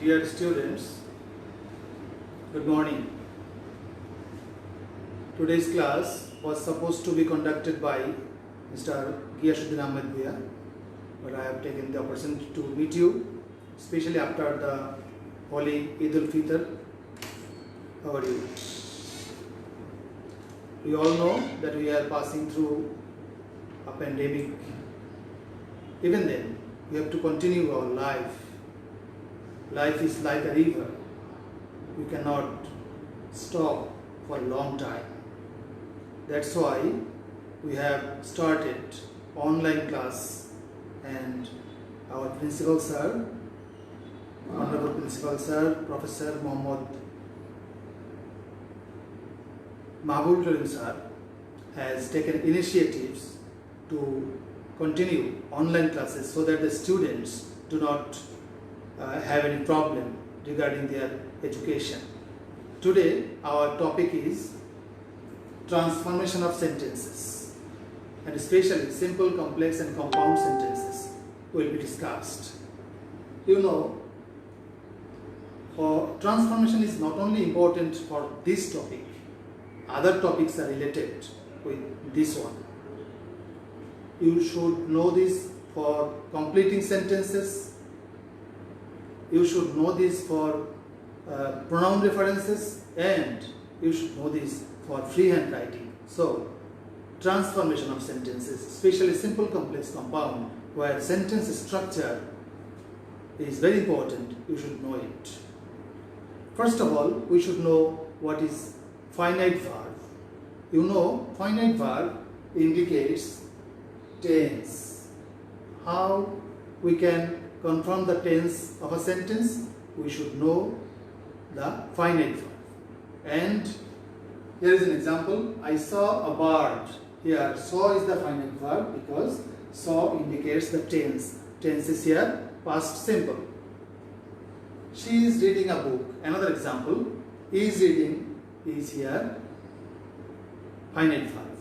Dear students, good morning. Today's class was supposed to be conducted by Mr. Giyasuddin Ahmed Bhaiya, but I have taken the opportunity to meet you, especially after the Holy Eid al-Fitr. How are you? We all know that we are passing through a pandemic. Even then, we have to continue our life. Life is like a river. We cannot stop for a long time. That's why we have started online class, and our principal sir, Honorable Principal Sir, Professor Mohammad Mahbub Karim sir has taken initiatives to continue online classes so that the students do not have any problem regarding their education. Today our topic is transformation of sentences, and especially simple, complex and compound sentences will be discussed. You know, transformation is not only important for this topic, other topics are related with this one. You should know this for completing sentences. You should know this for pronoun references, and you should know this for freehand writing. So, transformation of sentences, especially simple, complex, compound, where sentence structure is very important, you should know it. First of all, we should know what is finite verb. You know, finite verb indicates tense. How we can confirm the tense of a sentence? We should know the finite verb. And here is an example. I saw a bird. Here, saw is the finite verb because saw indicates the tense. Tense is here past simple. She is reading a book. Another example. Is reading is here finite verb.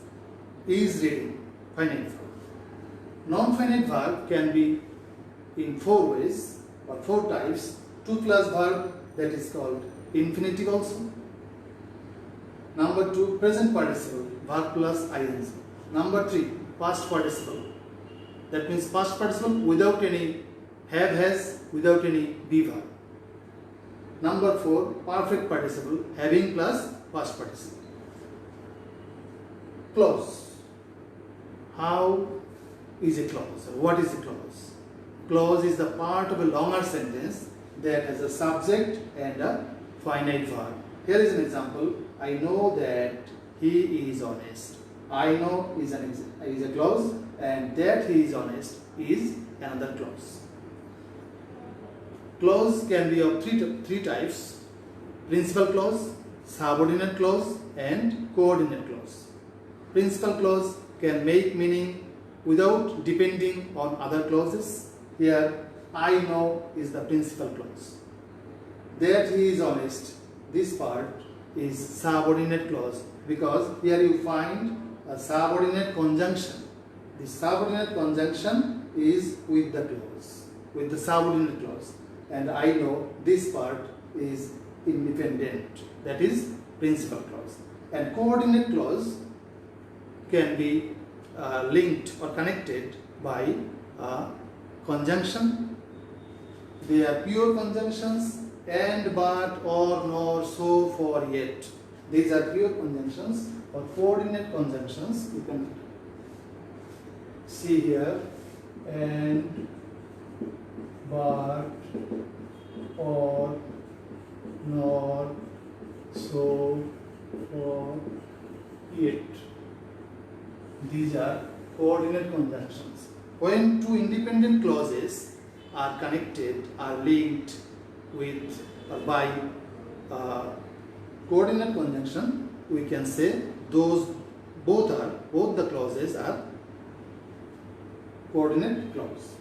Is reading finite verb. Non-finite verb can be in four ways or four types. To plus verb, that is called infinitive also. Number two, present participle, verb plus ing. Number three, past participle. That means past participle without any have, has, without any be verb. Number four, perfect participle, having plus past participle. Clause. How is a clause? What is a clause? Clause is the part of a longer sentence that has a subject and a finite verb. Here is an example. I know that he is honest. I know is a clause, and that he is honest is another clause. Clause can be of three types: principal clause, subordinate clause, and coordinate clause. Principal clause can make meaning without depending on other clauses. Here, I know is the principal clause. That he is honest, this part is subordinate clause, because here you find a subordinate conjunction. The subordinate conjunction is with the clause, with the subordinate clause. And I know this part is independent, that is principal clause. And coordinate clause can be linked or connected by conjunction. They are pure conjunctions: and, but, or, nor, so, for, yet. These are pure conjunctions or coordinate conjunctions. You can see here: and, but, or, nor, so, for, yet. These are coordinate conjunctions. When two independent clauses are connected, are linked with or by coordinate conjunction, we can say both the clauses are coordinate clause.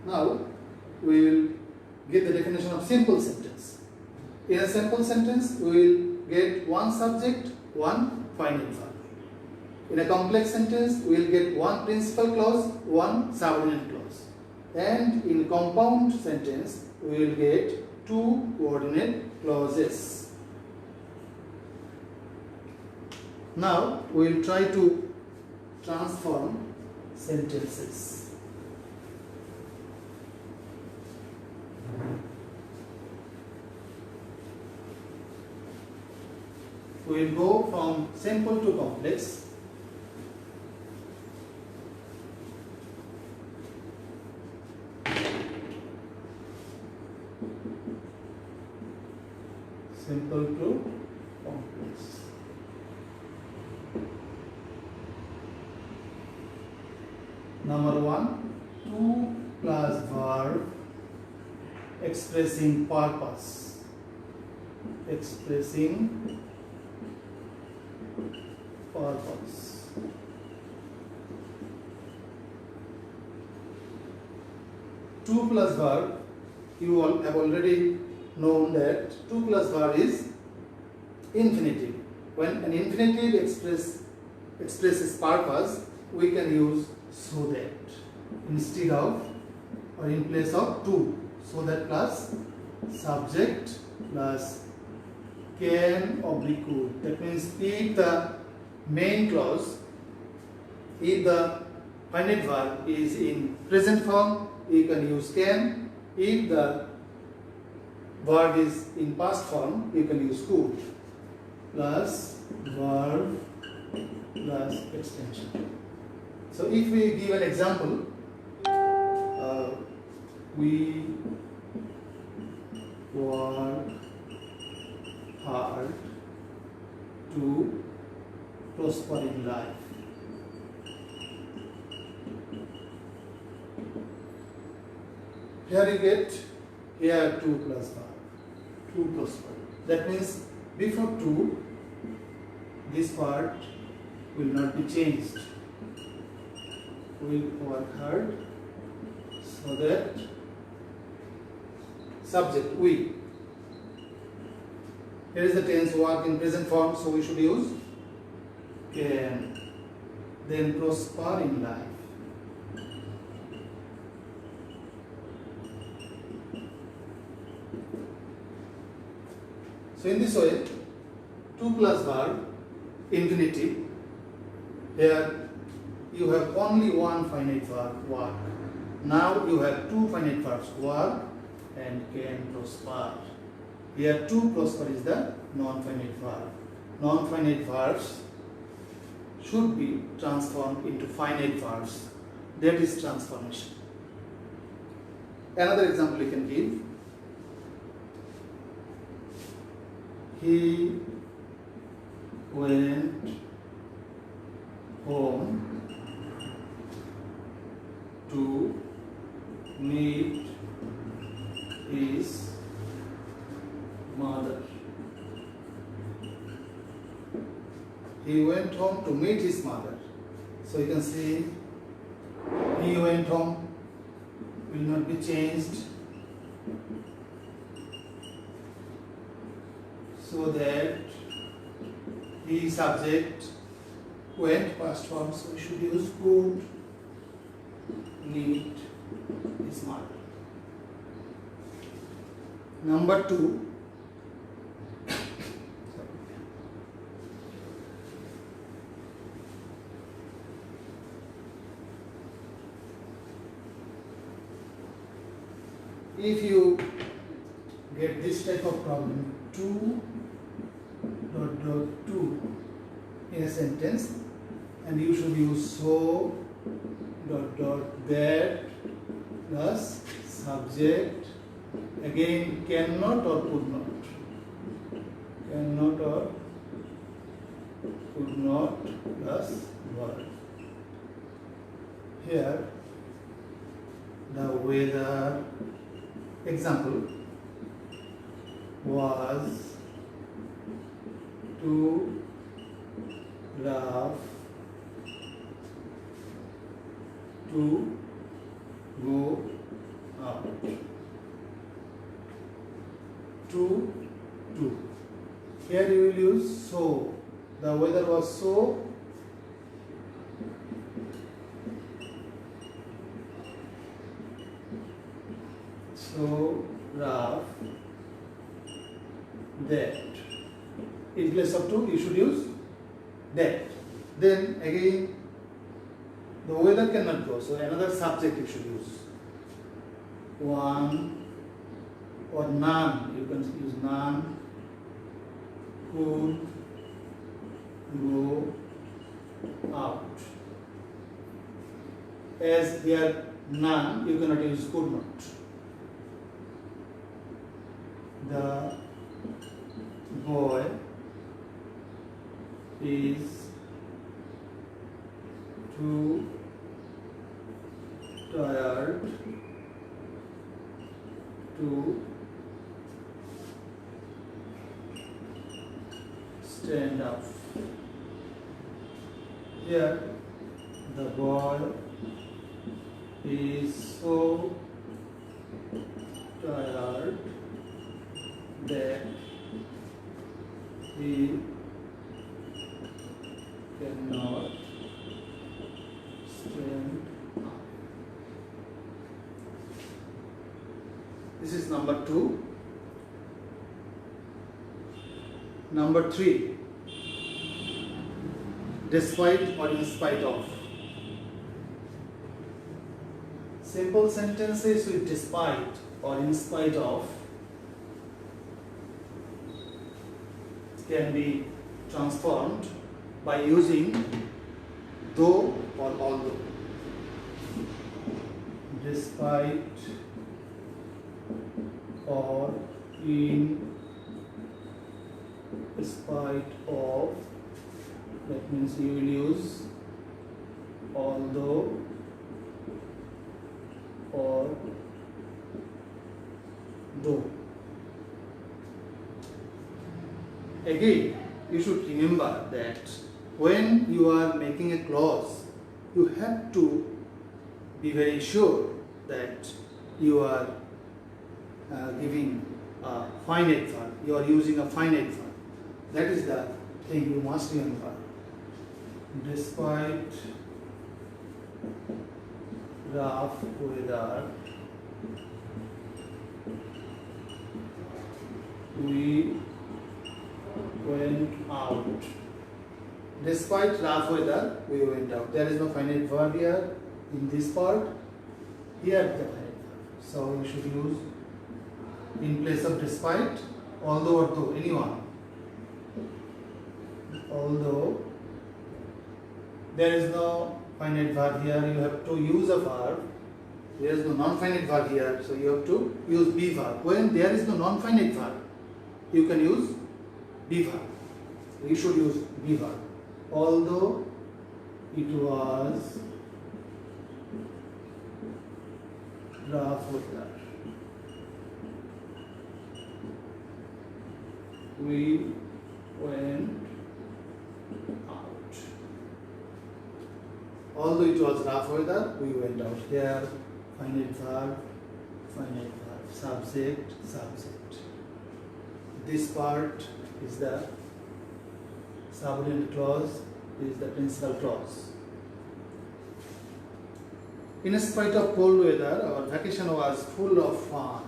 Now we will get the definition of simple sentence. In a simple sentence, we will get one subject, one finite verb. In a complex sentence, we will get one principal clause, one subordinate clause. And in compound sentence, we will get two coordinate clauses. Now we will try to transform sentences. We will go from simple to complex. Simple to complex. Number 1, to plus verb expressing purpose. Expressing purpose. To plus verb, you all have already known that to plus verb is infinitive. When an infinitive expresses purpose, we can use so that instead of or in place of to. So that plus subject plus can oblique would. That means if the main clause, if the finite verb is in present form, you can use can. If the verb is in past form, you can use could. Plus verb plus extension. So if we give an example, we work hard to prosper in life. Here you get here 2 plus verb. 2 plus verb. That means before 2, this part will not be changed. We will work hard so that subject we. Here is the tense work in present form, so we should use can. Then prosper in life. So in this way, 2 plus verb, infinitive. Here you have only one finite verb, work. Now you have two finite verbs, work and can prosper. Here to prosper is the non-finite verb. Non-finite verbs should be transformed into finite verbs. That is transformation. Another example you can give. He went home to meet his mother. He went home to meet his mother. So you can see he went home will not be changed, so that he subject went past form, so we should use would meet his mother. Number 2, if you get this type of problem, 2 dot dot 2 in a sentence, and you should use so dot dot that plus subject, again cannot or could not, cannot or could not plus verb. Here the weather, example, was to laugh, to go out, to. Here you will use so. The weather was so. so rough that. In place of to, you should use that. Then again, the weather cannot go, so another subject you should use. One or none, you can use none. Could go out. As here none, you cannot use could not. The boy is too tired to stand up. Here, the boy is so tired that he cannot stand up. This is number 2. Number 3, despite or in spite of. Simple sentences with despite or in spite of can be transformed by using though or although. Despite or in spite of, that means you will use although or though. Again, you should remember that when you are making a clause, you have to be very sure that you are giving a finite verb. You are using a finite verb. That is the thing you must remember. Despite rough weather, we went out. Despite rough weather, we went out. There is no finite verb here in this part. Here the finite verb. So you should use in place of despite, although or though, anyone. Although there is no finite verb here, you have to use a verb. There is no non-finite verb here, so you have to use be verb. When there is no non-finite verb, you can use be verb. You should use be verb. Although it was rough weather, we went out. Although it was rough weather, we went out. Here, finite verb, subject, subject. This part is the subordinate clause, is the principal clause. In spite of cold weather, our vacation was full of fun.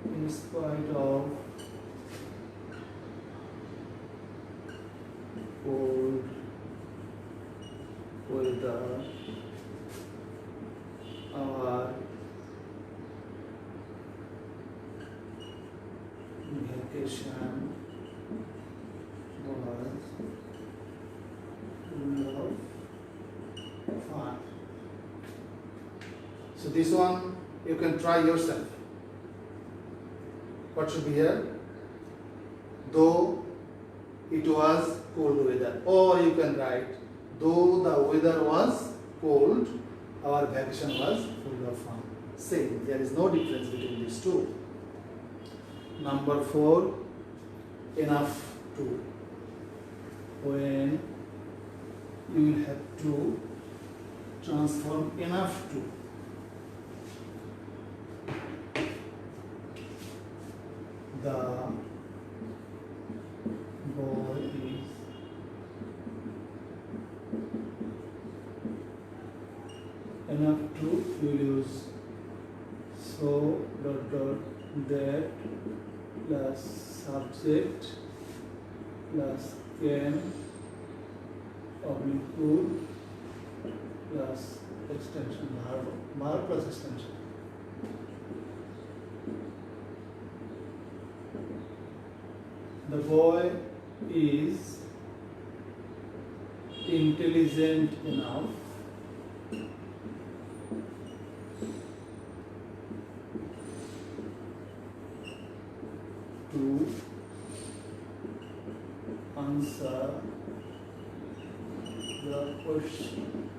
In spite of cold weather, our vacation was full of fun. So this one you can try yourself. What should be here? Though it was cold weather. Or you can write, though the weather was cold, our vacation was full of fun. Same, there is no difference between these two. Number 4, enough to. When you will have to transform enough to. The boy is enough to, you will use so dot dot that plus subject plus can oblique could plus extension verb plus extension. The boy is intelligent enough to answer the question.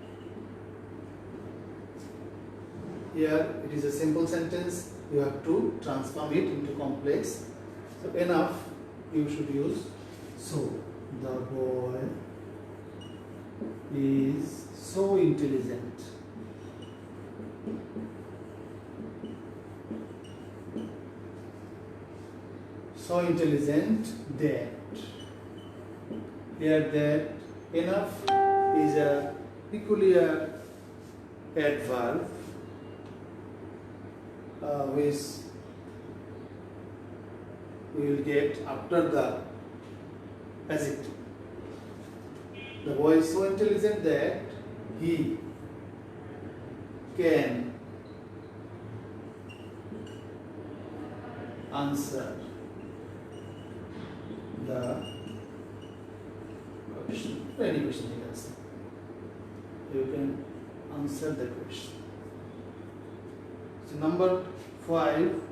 Here it is a simple sentence, you have to transform it into complex. So enough, you should use so. The boy is so intelligent. So intelligent that. Here that enough is a peculiar adverb which we will get after the adjective. The boy is so intelligent that he can answer the question. Any question you can say. You can answer the question. So number 5.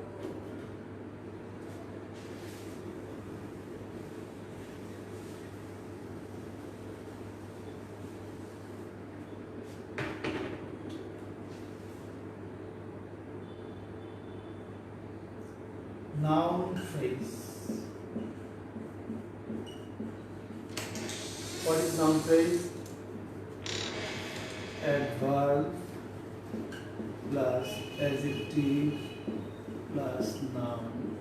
Noun phrase. What is noun phrase? Adverb plus adjective plus noun.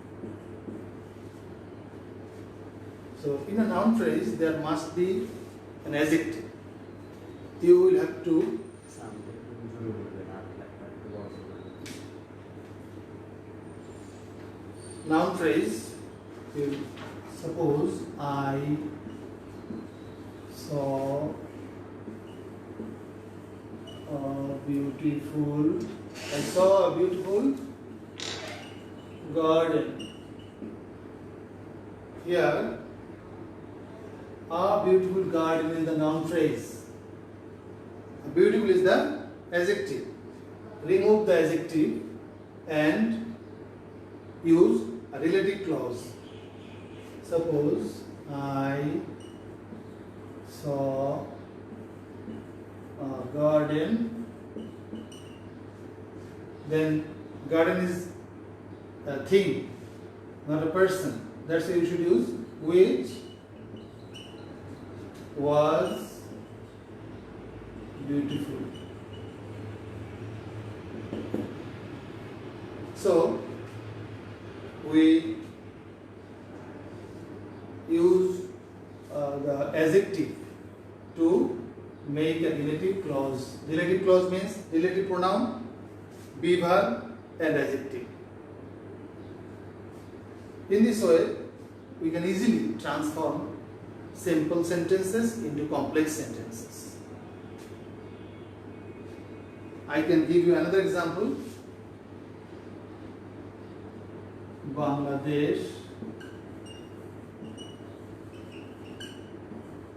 So in a noun phrase there must be an adjective. You will have to noun phrase. Suppose I saw a beautiful garden. Here, a beautiful garden is the noun phrase. Beautiful is the adjective. Remove the adjective and use a relative clause. Suppose I saw a garden. Then garden is a thing, not a person. That's why you should use which was beautiful. So we use the adjective to make a relative clause. Relative clause means relative pronoun, be verb and adjective. In this way, we can easily transform simple sentences into complex sentences. I can give you another example. Bangladesh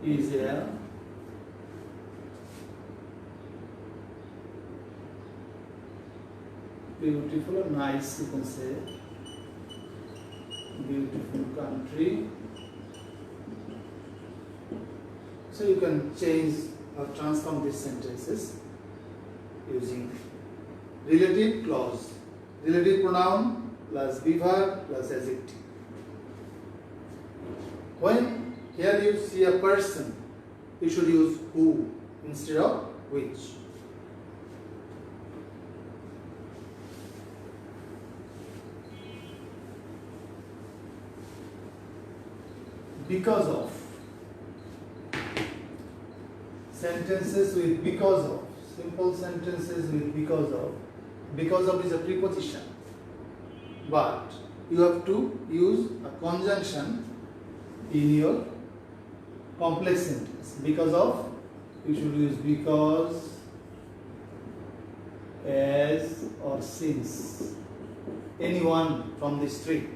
is a beautiful or nice, you can say, beautiful country. So you can change or transform these sentences using relative clause, relative pronoun plus be verb plus adjective. When here you see a person, you should use who instead of which. Because of. Sentences with because of. simple sentences with because of. Because of is a preposition, but you have to use a conjunction in your complex sentence. Because of, you should use because, as, or since. Any one from these three.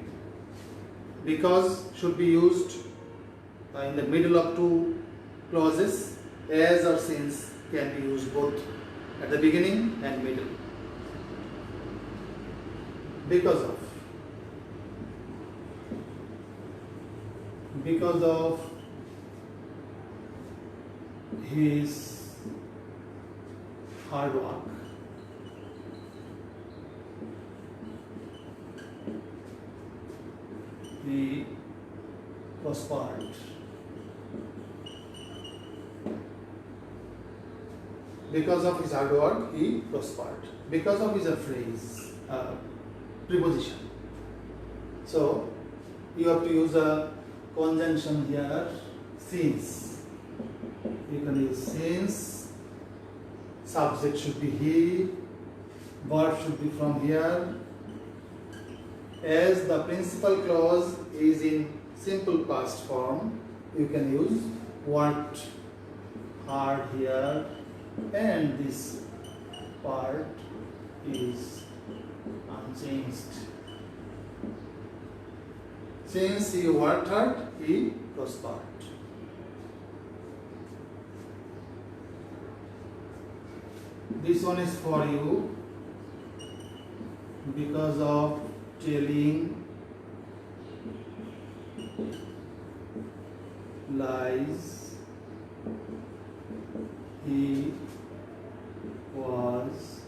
Because should be used in the middle of two clauses. As or since can be used both at the beginning and middle. Because of his hard work, he prospered. Because of his hard work, he prospered. Because of is a phrase, preposition. So you have to use a conjunction here, since. You can use since, subject should be he, verb should be from here. As the principal clause is in simple past form, you can use worked hard here, and this part is unchanged. Since he worked hard, he prospered. This one is for you. Because of telling lies, he was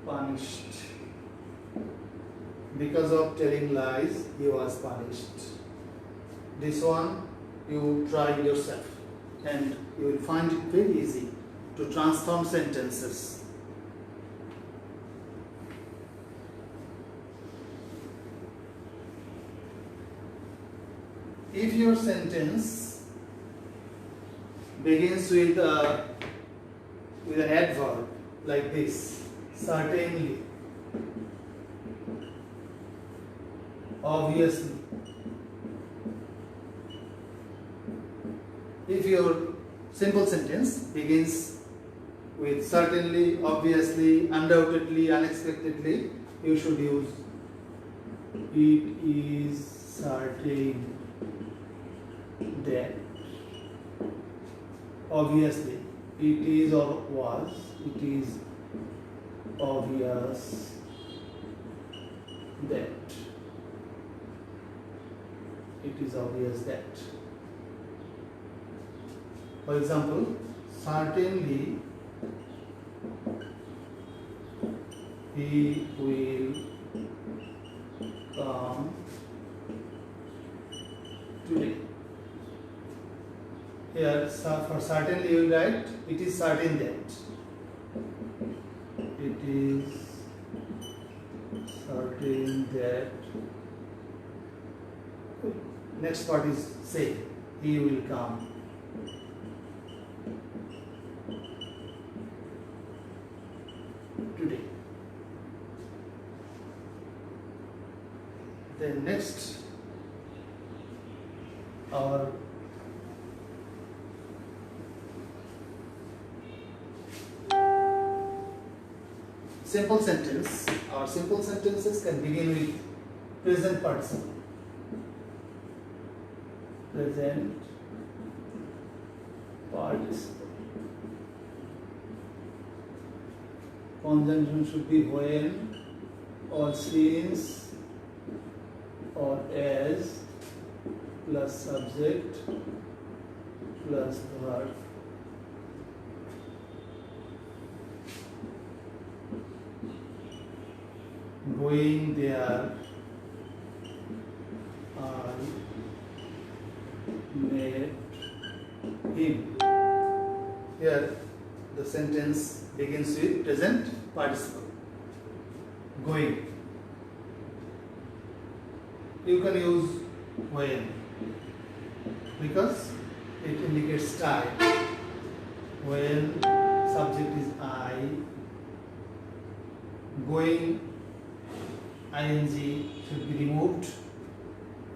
punished. Because of telling lies, he was punished. This one you try yourself and you will find it very easy to transform sentences. If your sentence begins with an adverb like this, certainly, obviously. If your simple sentence begins with certainly, obviously, undoubtedly, unexpectedly, you should use it is certain that. Obviously, it is or was, it is obvious that. It is obvious that. For example, certainly he will come today. Here, for certainly you write, it is certain that. It is certain that. Next part is say, he will come. Today. Then next, our simple sentence. Our simple sentences can begin with present participle. Present participle. Conjunction should be when or since or as plus subject plus verb. Going there, I met him. Here the sentence begins with present participle. Going. You can use when because it indicates time. When subject is I, going ing should be removed,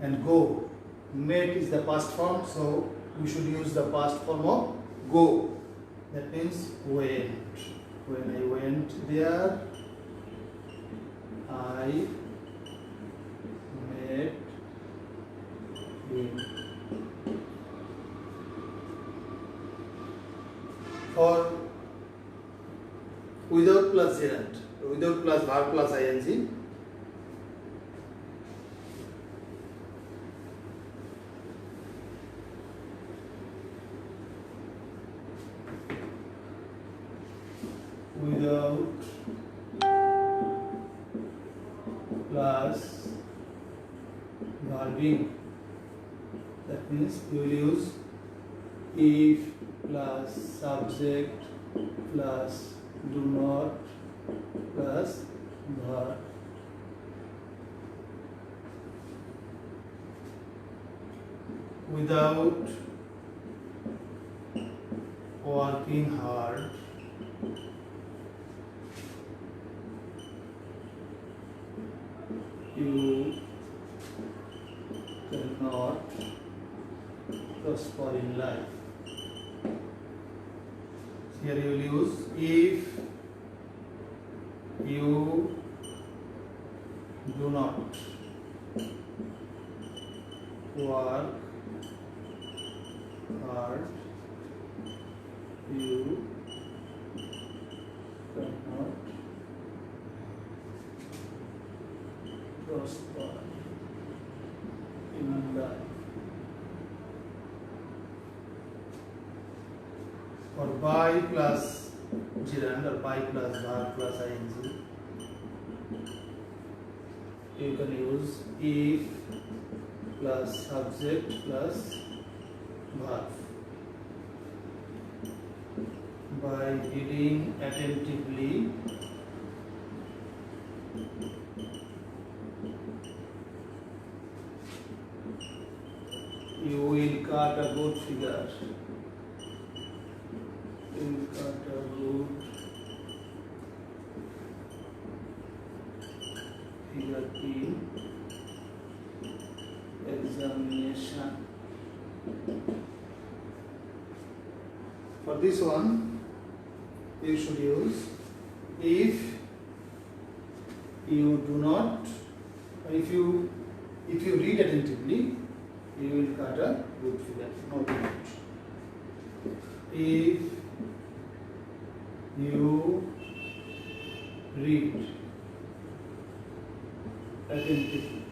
and go, met is the past form, so we should use the past form of go. That means went. When I went there, I met him. For without plus gerund, without plus verb plus ing, without plus verbing, that means you will use if plus subject plus do not plus verb. Without working hard, you cannot prosper in life. Here you will use if you do not work hard, you cannot prosper in life. For by plus gerund or by plus verb plus ing, you can use if plus subject plus verb. By reading attentively, you will cut a good figure. You will cut a good figure in examination. For this one, you should use if you do not, if you read attentively, you will cut a good figure. No doubt. If you read attentively,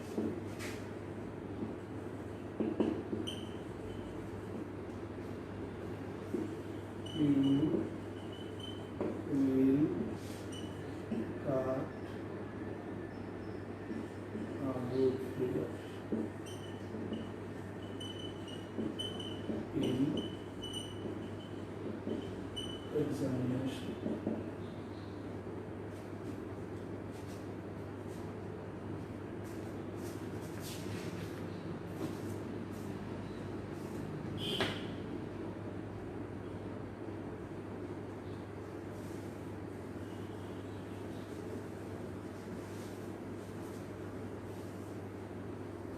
you will cut a good figure in examination.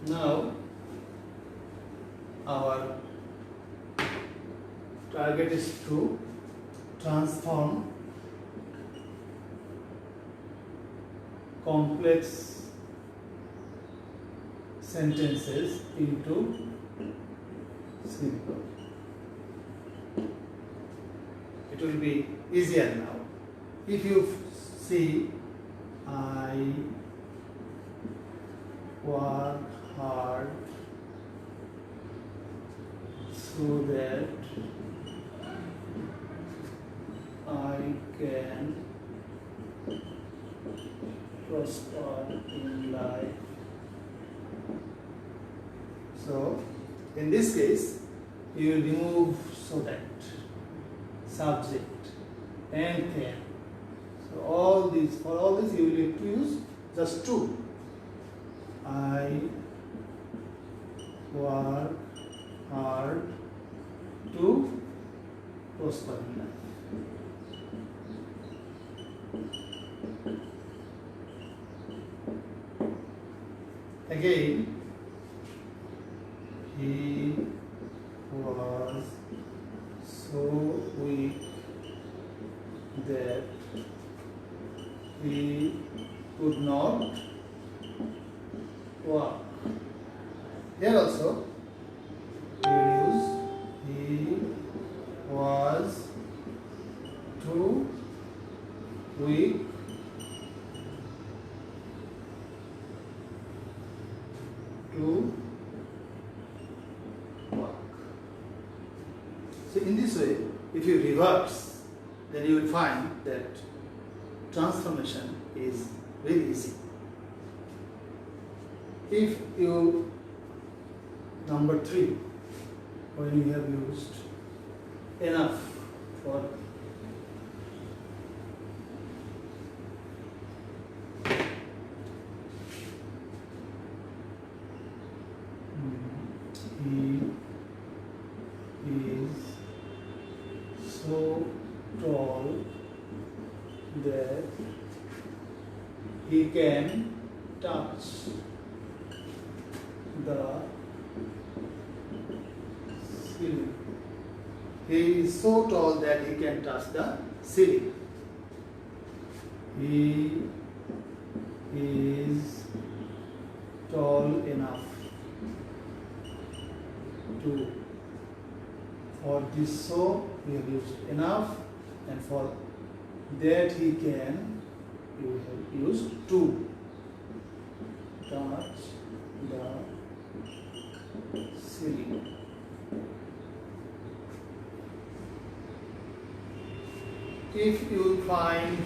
Now, our target is to transform complex sentences into simple. It will be easier now. If you see, I work hard so that I can prosper in life. So, in this case, you will remove so that subject and can. So, all these, for all this, you will have to use just two. I work hard to prosper in life. Again, he was so weak that he could not walk. Here also, he was too weak to walk. So in this way, if you reverse, then you will find that transformation is very easy. If you, number 3, when you have used enough for he is so tall that he can touch the ceiling. He is so tall that he can touch the ceiling. He is tall enough to. For this so we have used enough, and for that he can, you have used to. Touch the ceiling. If you find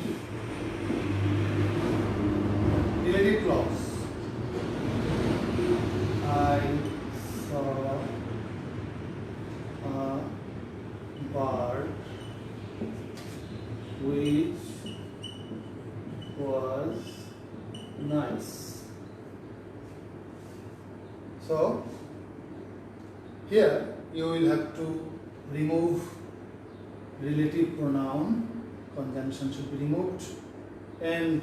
relative clause, I saw a bird which was nice. So here you will have to remove relative pronoun, conjunction should be removed, and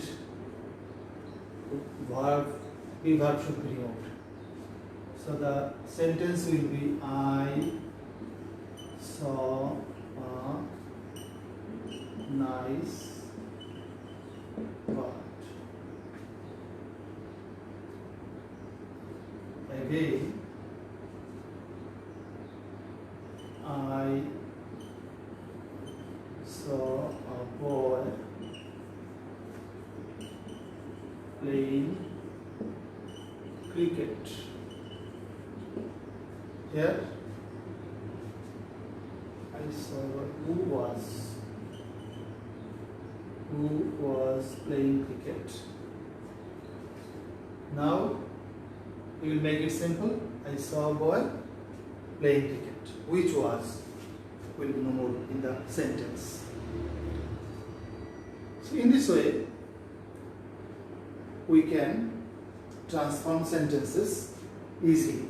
be verb should be removed. So the sentence will be I saw a nice bird. Again, I saw a boy playing cricket. Here, I saw who was playing cricket. Now, we will make it simple. I saw a boy playing cricket. Which was will be no more in the sentence. So in this way, we can transform sentences easily.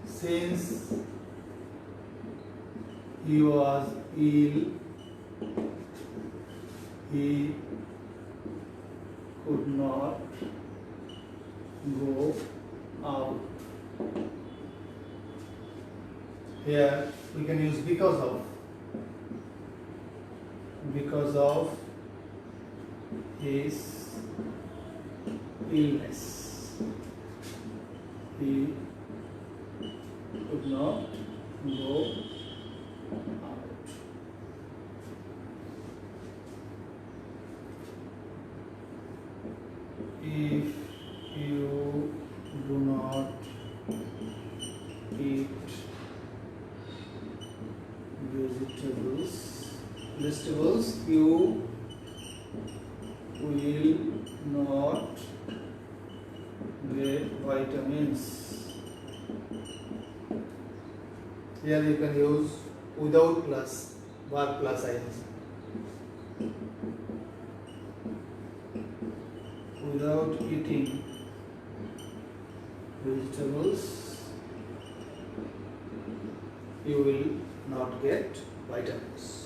Since he was ill, he could not go out. Here we can use because of his illness. He could not go out. If you do not eat vegetables, you will not get vitamins. Here you can use without plus, verb plus ing. Without eating vegetables, you will not get vitamins.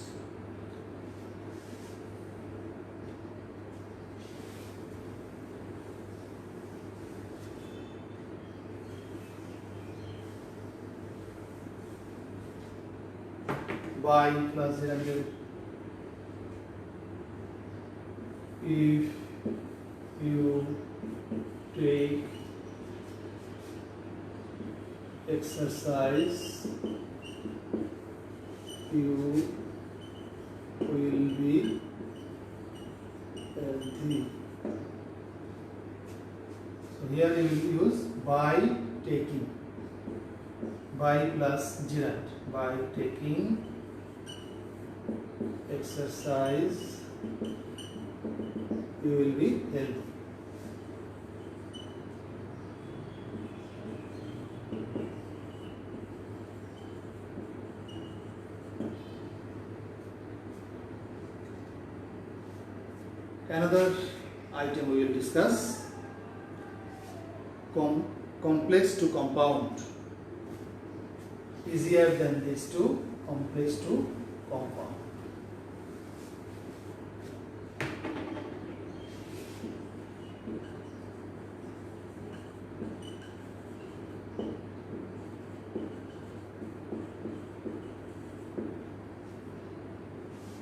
By plus 0, if you take exercise, you will be healthy. So here you will use by taking, by plus gerund, by taking exercise you will be healthy. Another item we will discuss, complex to compound. Easier than these two, complex to compound.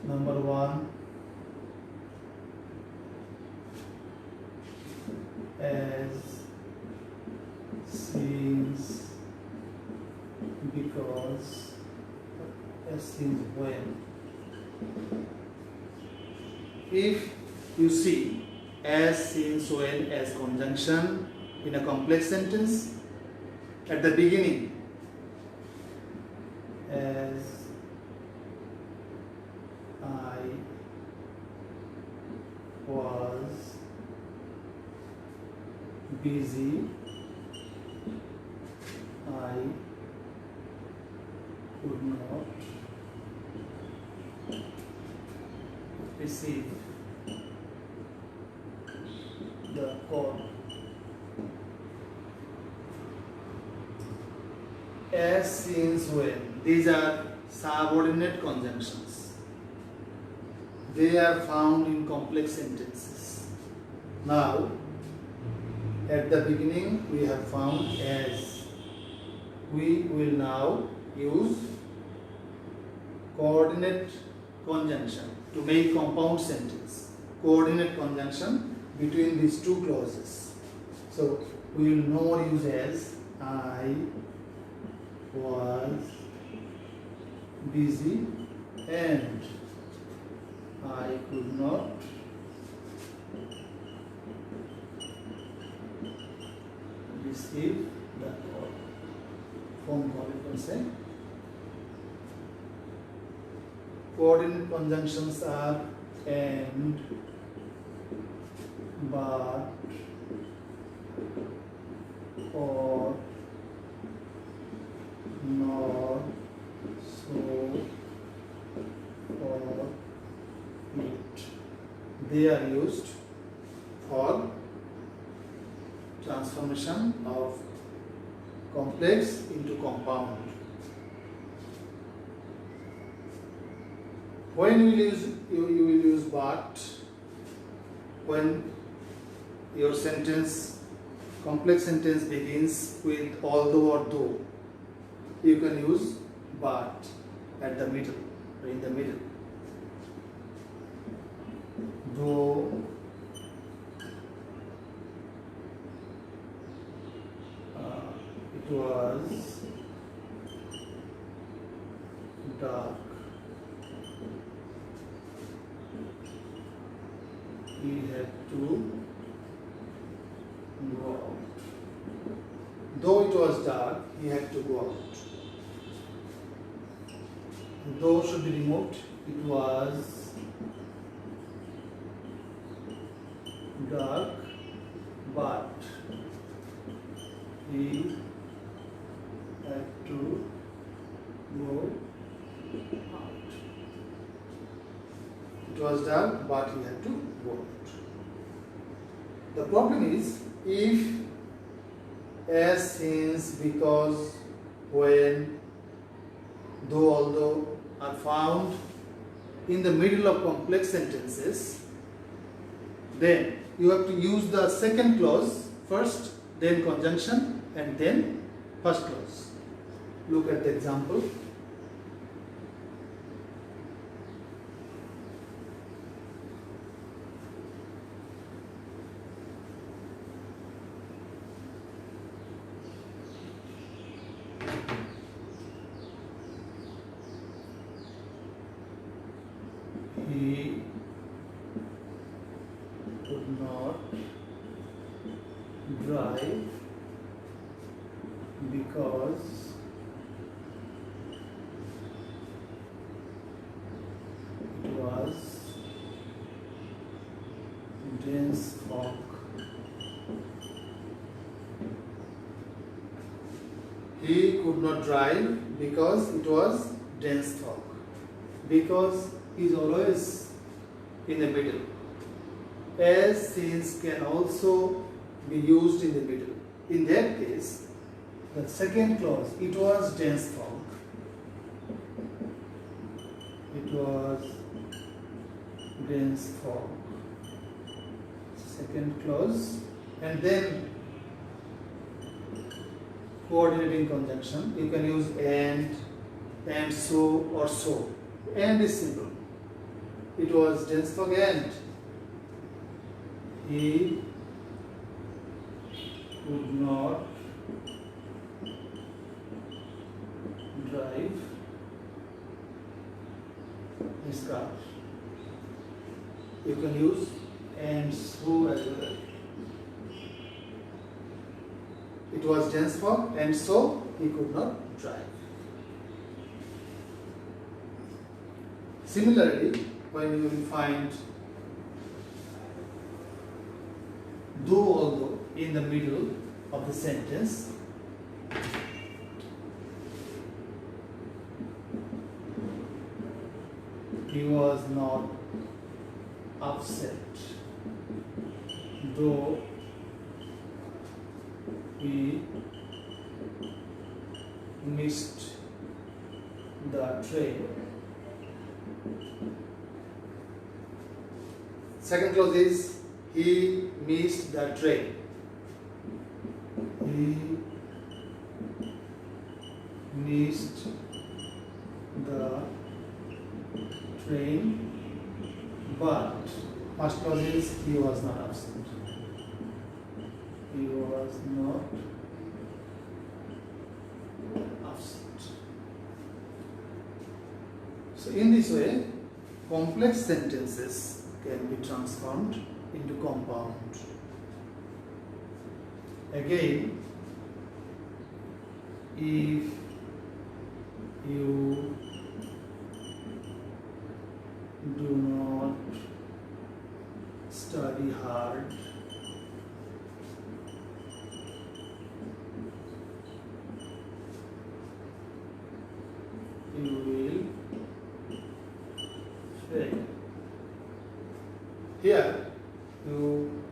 Number 1, as, since, because, as, since, when. If you see as, since, when as conjunction in a complex sentence, at the beginning, as I was busy, I could not receive the call. As, since, when, these are subordinate conjunctions. They are found in complex sentences. Now, at the beginning we have found as. We will now use coordinate conjunction to make compound sentence. Coordinate conjunction between these two clauses. So we will no more use as. I was busy and I could not receive the call. Phone call, you can say. Coordinate conjunctions are and, but, or, nor, so, or, it. They are used for transformation of complex into compound. When you will use but, when your sentence, complex sentence begins with although or though, you can use but at the middle, or in the middle. Though it was dark, he had to go out. Though it was dark, he had to go out. Though should be removed. It was dark, but he had to go out. It was dark, but he had to go out. The problem is if, as, since, because, when though, although are found in the middle of complex sentences, then you have to use the second clause first, then conjunction, and then first clause. Look at the example. He could not drive because it was dense fog. He could not drive because it was dense fog. Because is always in the middle. As since can also be used in the middle. In that case, the second clause, it was dense fog. It was dense fog. Second clause, and then coordinating conjunction. You can use and so, or so. And is simple. It was dense fog and he could not drive his car. You can use and so as well. It was dense fog and so he could not drive. Similarly, when you will find though, although in the middle of the sentence, he was not upset, though he missed the train. Second clause is he missed the train. He missed the train, but first clause is he was not absent. He was not absent. So in this way, complex sentences can be transformed into compound. Again, if you do not study hard, you will fail. Here, you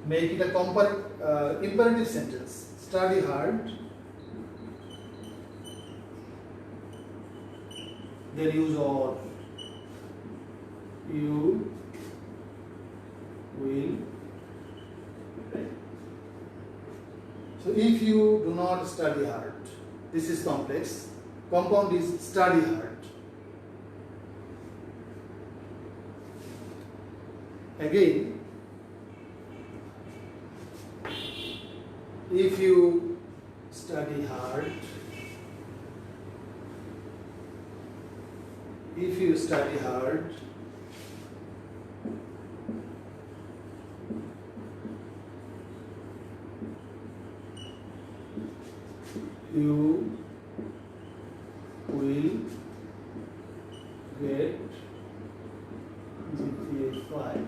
make it a imperative sentence. Study hard. Then use or. You will fail. So if you do not study hard, this is complex. Compound is study hard. Again, if you study hard, you will get GPA 5.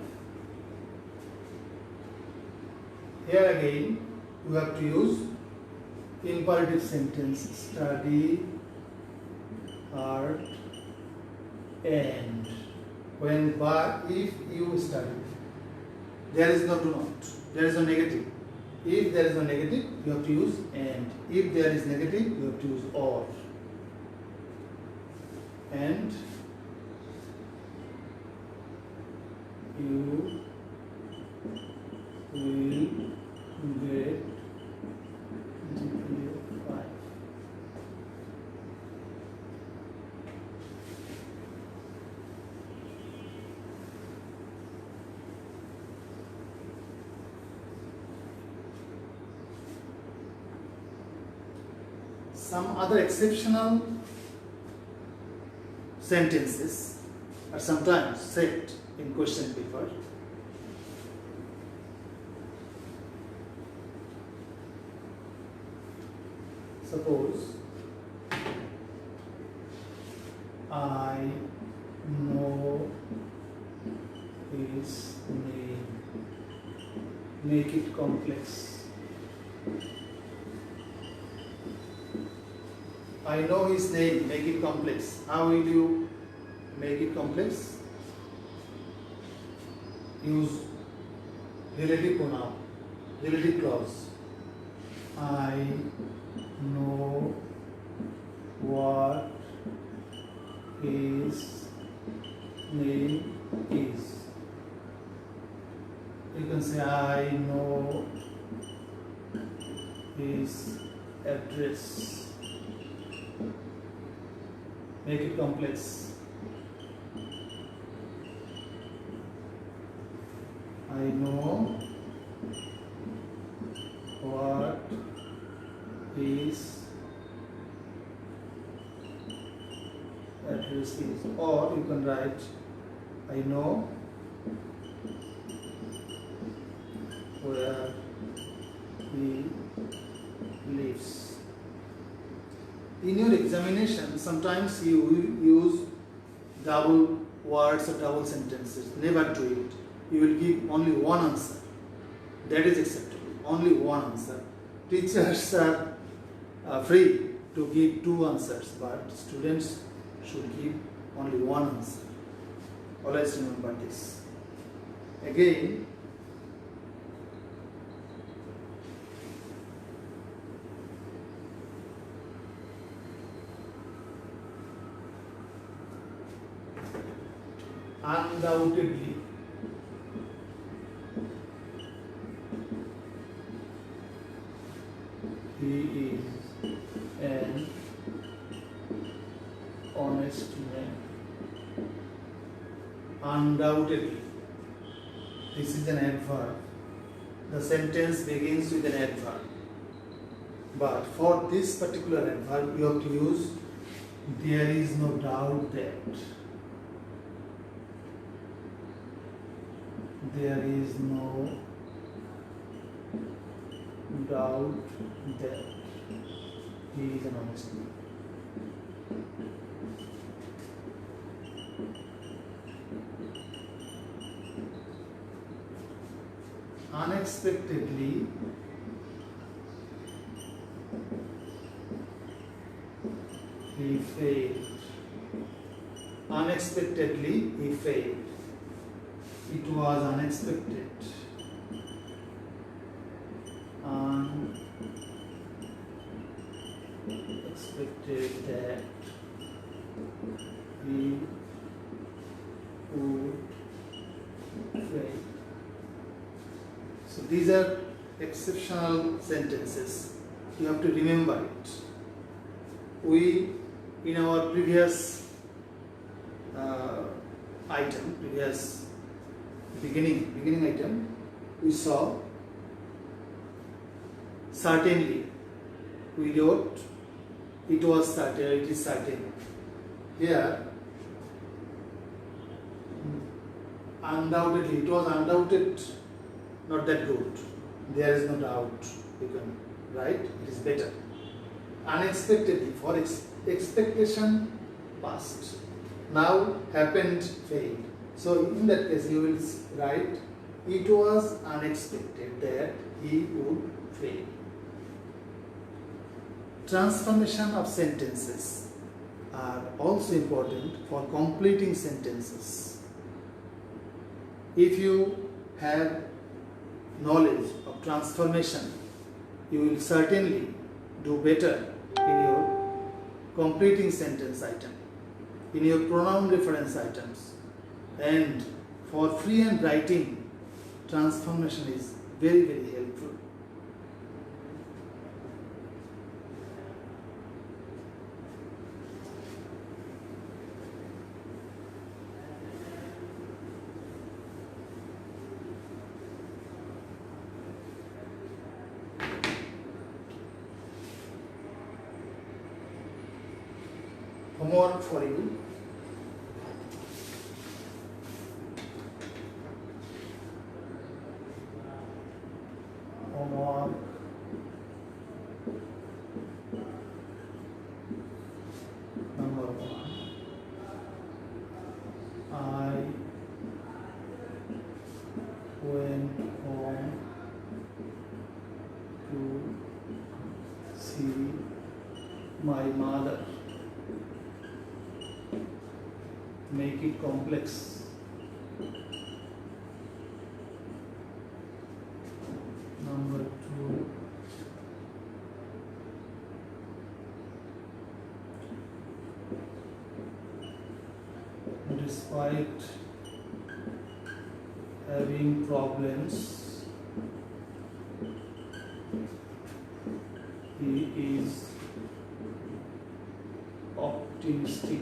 Here again, you have to use imperative sentence. Study hard and when but if you study, there is no do not, there is no negative. If there is no negative, you have to use and. If there is negative, you have to use or. and you will get GPA 5. Some other exceptional sentences are sometimes said in question paper. Suppose I know his name. Make it complex. I know his name. Make it complex. How will you make it complex? Use relative pronoun, relative clause. I know what his name is. You can say I know his address. Make it complex. I know what his address is, or you can write I know where he lives. In your examination, sometimes you use double words or double sentences. Never do it. You will give only one answer. That is acceptable. Only one answer. Teachers are free to give two answers, but students should give only one answer. Always remember this. Again, undoubtedly. He is an honest man. Undoubtedly. This is an adverb. The sentence begins with an adverb. But for this particular adverb, you have to use there is no doubt that. There is no doubt that he is an honest man. Unexpectedly, he failed. Unexpectedly, he failed. It was unexpected. Unexpected that he would fail. So these are exceptional sentences. You have to remember it. We, in our previous beginning item, we saw certainly. We wrote it was certain, it is certain. Here, undoubtedly, it was undoubted, not that good. There is no doubt. You can write, it is better. Unexpectedly, for expectation, past. Now, happened, failed. So, in that case, you will write, it was unexpected that he would fail. Transformation of sentences are also important for completing sentences. If you have knowledge of transformation, you will certainly do better in your completing sentence item. in your pronoun reference items. And for freehand writing, transformation is very, very helpful. Homework for you. Homework. Number 1. I went home to see my mother. Make it complex. Number 2. Despite having problems, he is optimistic.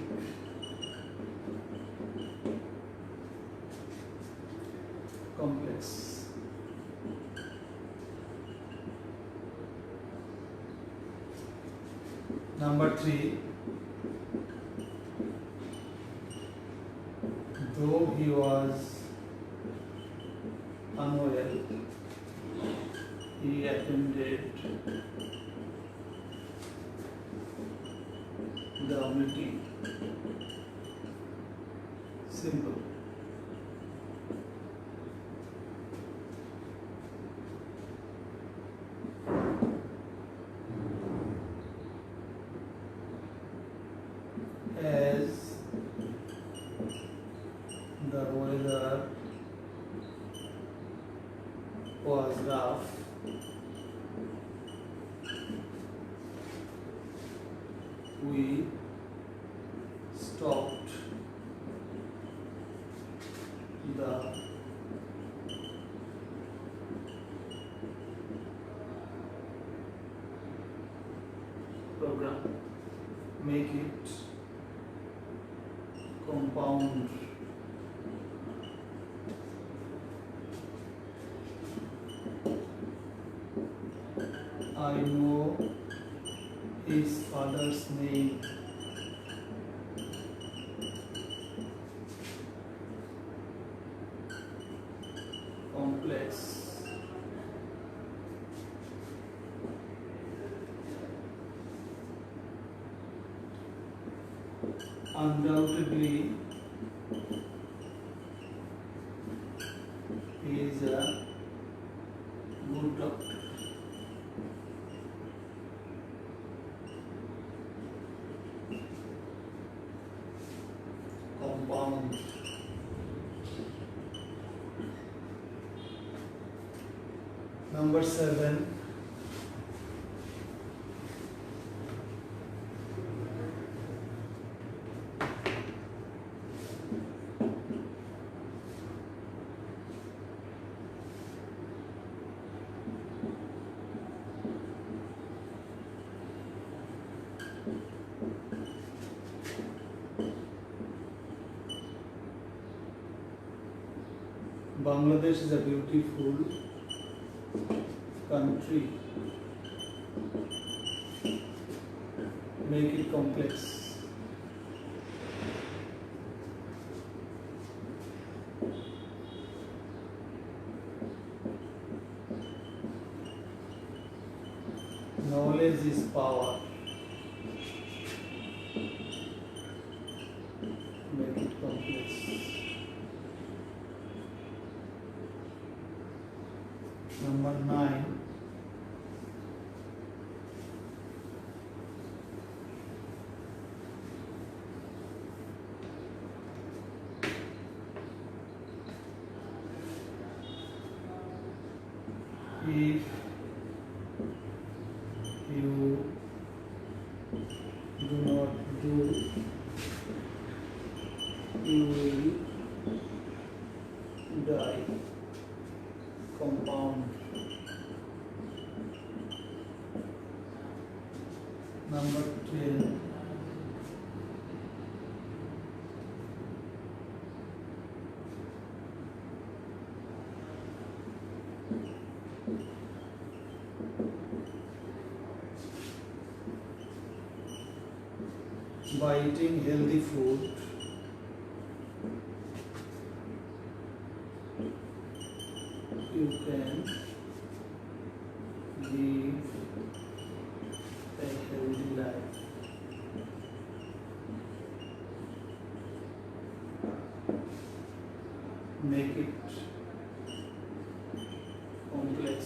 Complex. Number 3. Though he was unwell, he attended the meeting. Simple. As the weather was rough, we stopped the program. Make it compound. I know his father's name. Complex. Undoubtedly, he is a good doctor. Compound. Number 7. Bangladesh is a beautiful country. Make it complex. Knowledge is power. Make it complex. Number 9. If you do not do you will die. Compound number 10. By eating healthy food, you can live a healthy life. Make it complex.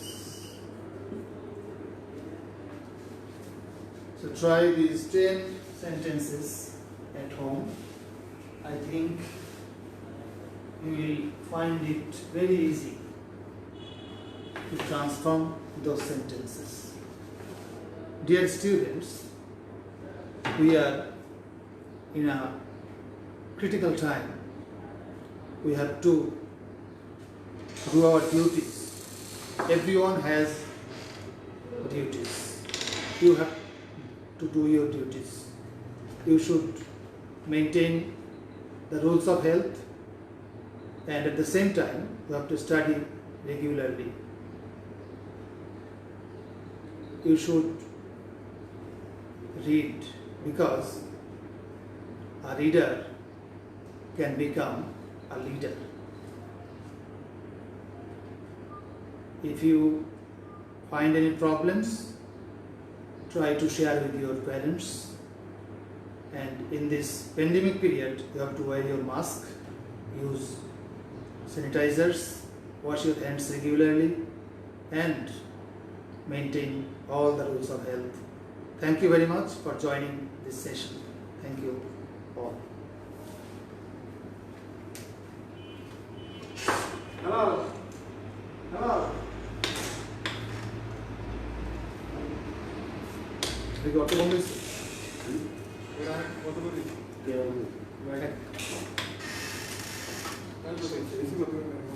So try these 10 sentences at home. I think you will find it very easy to transform those sentences. Dear students, we are in a critical time. We have to do our duties. Everyone has duties. You have to do your duties. You should maintain the rules of health, and at the same time you have to study regularly. You should read, because a reader can become a leader. If you find any problems, try to share with your parents. And in this pandemic period, you have to wear your mask, use sanitizers, wash your hands regularly, and maintain all the rules of health. Thank you very much for joining this session. Thank you all. Hello. Hello. We got to this. কত করে? 11. AC কত করে?